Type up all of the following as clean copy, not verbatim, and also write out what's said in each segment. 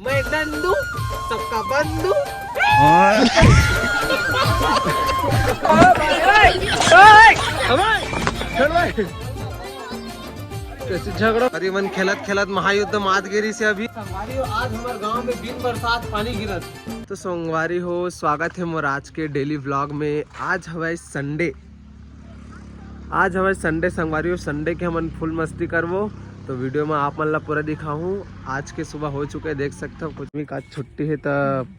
मैं नंदू सबका बंधु। झगड़ा अरे मन खेलत खेलत महायुद्ध मातगिरी से अभी संगवारी हो आज हमारे गांव में बिन बरसात पानी गिरत। तो संगवारी हो स्वागत है मोर आज के डेली व्लॉग में। आज हवाई संडे संगवारी हो संडे के हम फुल मस्ती करवो। तो वीडियो में आप मन ला पूरा दिखाऊं। आज के सुबह हो चुके देख सकते हो। कुछ भी आज छुट्टी है तो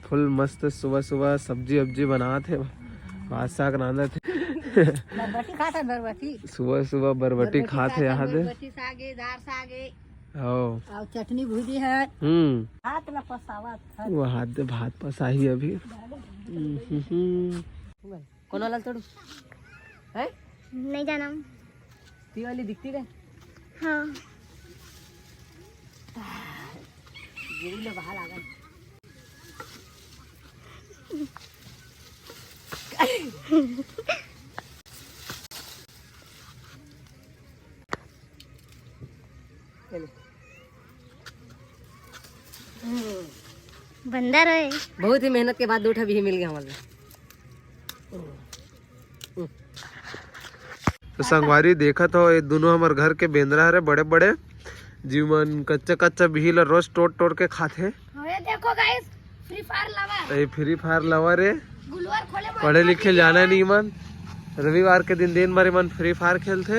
फुल मस्त सुबह सुबह सब्जी वब्जी बना थे भात साग रांधा थे। सुबह सुबह बरबटी खाते यहाँ दे चटनी भुजी है। वो हाथ दे भात पसाही अभी। कौन वाला तोड़ू है नहीं जाना। ती वाली दिखती है। हाँ गिरी में बाहर आ गए। बंदर है। बहुत ही मेहनत के बाद 2 ठा भी मिल गया हमारे। तो संगवारी देखा तो ये दोनों हमारे घर के बेंदरा है बड़े बड़े जीवन कच्चा कच्चा बिहिल रोज तोड़ तोड़ के खाते। देखो गाइस फ्री फायर लवर। ये फ्री फायर लवर है। गुलवर खोले पढ़े लिखे जाना नहीं मन। रविवार के दिन भर मन फ्री फायर खेलते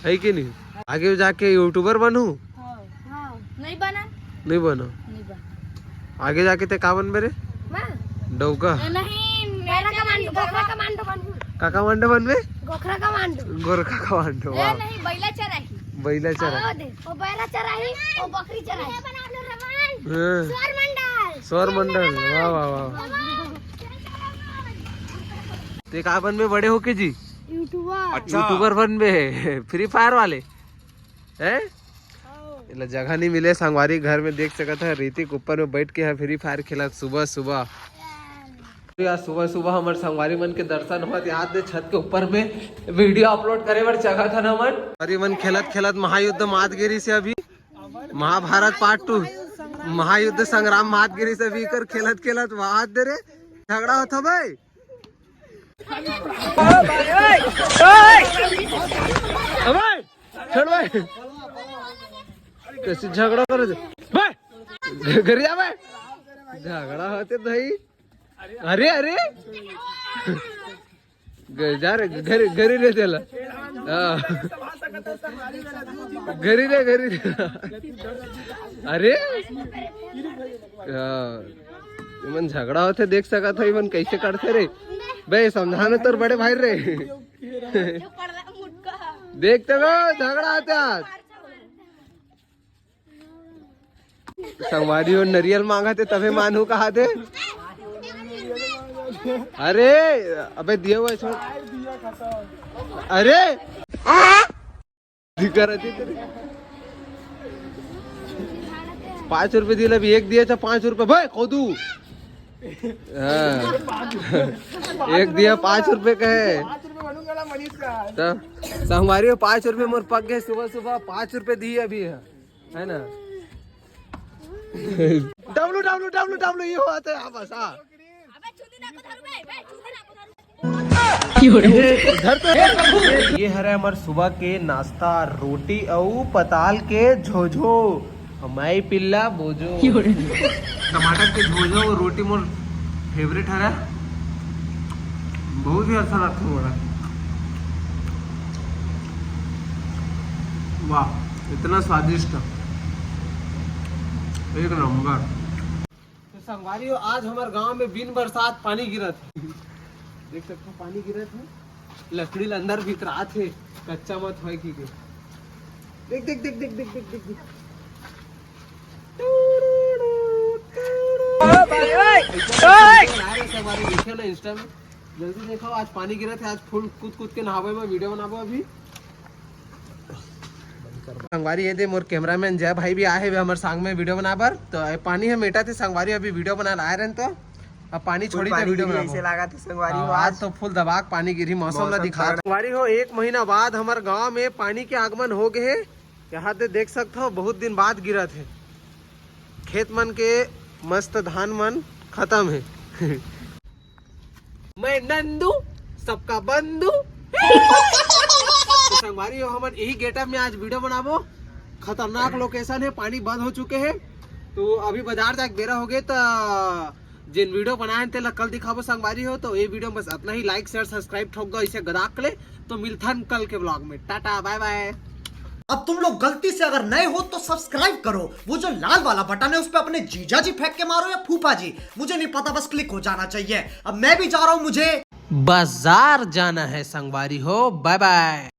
है कि नहीं। आगे जाके यूट्यूबर बनू नहीं बना। नहीं बनो आगे जाके ते का बन बेरे डौका नहीं मेरा कमांडो गोखरा कमांडो बनू। काका मांडो बनबे गोखरा कमांडो गोरखा कमांडो। ए नहीं बैला चराही। बैला चरा ओ बैला चराही ओ बकरी चराही बना लो रमान। हाँ। स्वर मंडल वाह वाह वाह। ते का बनबे बड़े होके जी यूट्यूबर। यूट्यूबर बनबे फ्री फायर वाले हैं। इला जगह नहीं मिले संगवारी घर में देख सकता है। रीतिक ऊपर में बैठ के है फ्री फायर खेला सुबह सुबह। यार सुबह सुबह हमारे संगवारी मन के दर्शन हुआ याद दे छत के ऊपर में वीडियो अपलोड करे बर जगह था ना मन। अरे मन खेलत खेलत महायुद्ध मातगिरी से अभी महाभारत पार्ट 2 महायुद्ध संग्राम मातगिरी से भी कर खेलत खेलत वहां दे रे झगड़ा होता भाई। कैसे झगड़ा करे भाई घर जा भाई झगड़ा होते भाई। अरे अरे जा रे घरी रे त्याला घरी रे अरे मन झगड़ा होते देख सका था मन कैसे करते रे भाई समझाने तो बड़े भाई रे। देखते हो झगड़ा होते संगवारी और नरियल मांगा थे तबे मानू कहा थे। अरे अबे दिया हुआ छोड़। अरे तेरे 5 रुपए दिल अभी एक दिया था 5 रुपए भाई खोदू। एक दिया 5 रुपए का है तो संगवारी 5 रुपए मोर पक गए सुबह सुबह 5 रुपए दिए अभी है ना। डब्लू डब्लू डब्लू डब्लू ये हुआ था बस। उधर तो ये है हमारे सुबह के नाश्ता रोटी और पताल के झोझो हमारी पिल्ला बोझो टमाटर के झोझो और रोटी मोर फेवरेट है। बहुत ही अच्छा लगता है। वाह इतना स्वादिष्ट एक नंबर। तो संगवारी हो आज हमारे गांव में बिन बरसात पानी गिरा था। देख सकते हो पानी गिरा था। लकड़ी अंदर भीतर आते कच्चा मत हो की देख देख देख देख देख देख देख देखो ना इंस्टा में जल्दी देखो आज पानी गिरा था। आज फुल कूद कूद के नहावे में वीडियो बनाबो अभी। संगवारी ये दे मोर कैमरामैन जय भाई भी आए हुए हमारे संग में वीडियो बनाबर। तो पानी है मेटा थे संगवारी अभी वीडियो बना आए रहे तो अब पानी छोड़ी था वीडियो में लगा थे संगवारी हो। आज तो फुल दबाक पानी गिरी मौसम ला दिखा संगवारी हो 1 महीना बाद हमारे गांव में पानी के आगमन हो गए। यहाँ पे देख सकते हो बहुत दिन बाद गिरा थे। खेत मन के मस्त धान मन खत्म है। मैं नंदू सबका बंधु। तो संगवारी हो हमन यही गेटअप में आज वीडियो बनाबो। खतरनाक लोकेशन है, पानी बंद हो चुके हैं। तो अभी बाजार जाके बेरा हो गए तो जिन वीडियो बनाए थे कल दिखाबो संगवारी हो। तो ये वीडियो बस अपना ही लाइक शेयर सब्सक्राइब ठोक दो इसे गदाक ले। तो मिलथन कल के ब्लॉग में। Tata bye bye. अब तुम लोग गलती से अगर नए हो तो सब्सक्राइब करो, वो जो लाल वाला बटन है उस पे अपने जीजा जी फेंक के मारो या फूफा जी, मुझे नहीं पता, बस क्लिक हो जाना चाहिए। अब मैं भी जा रहा हूं, मुझे बाजार जाना है संगवारी हो। Bye bye.